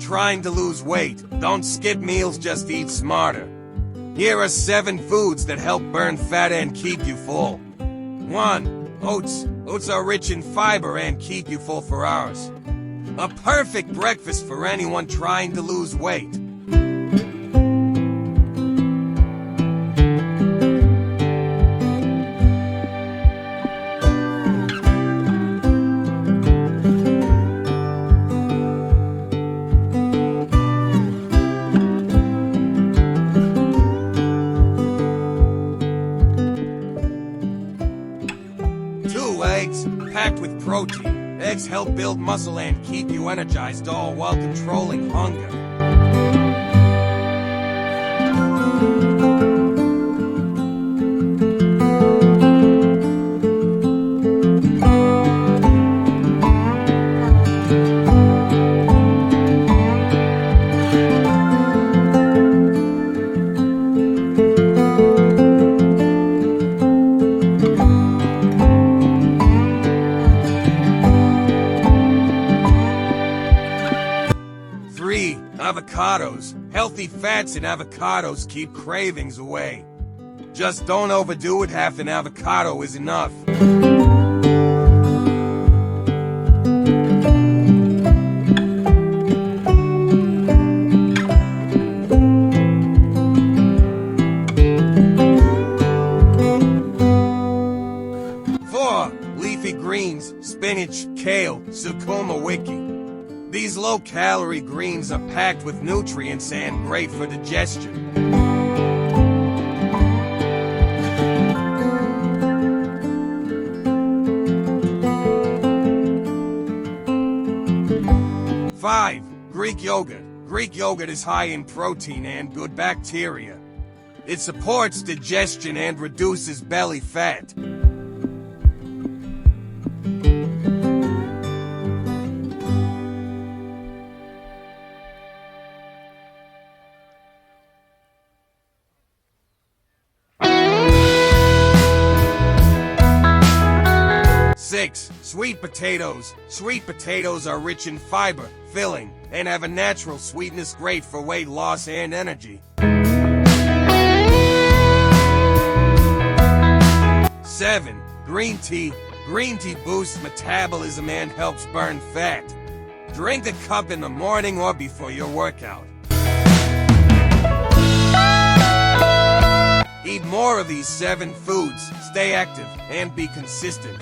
trying to lose weight, don't skip meals, just eat smarter. Here are 7 foods that help burn fat and keep you full. 1. Oats. Oats are rich in fiber and keep you full for hours. A perfect breakfast for anyone trying to lose weight. 2. Eggs, packed with protein. Eggs help build muscle and keep you energized, all while controlling hunger. 3. Avocados. Healthy fats in avocados keep cravings away. Just don't overdo it, half an avocado is enough. 4. Leafy greens, spinach, kale, sucuma wiki. These low-calorie greens are packed with nutrients and great for digestion. 5. Greek yogurt. Greek yogurt is high in protein and good bacteria. It supports digestion and reduces belly fat. 6. Sweet potatoes. Sweet potatoes are rich in fiber, filling, and have a natural sweetness, great for weight loss and energy. 7. Green tea. Green tea boosts metabolism and helps burn fat. Drink a cup in the morning or before your workout. Eat more of these 7 foods, stay active, and be consistent.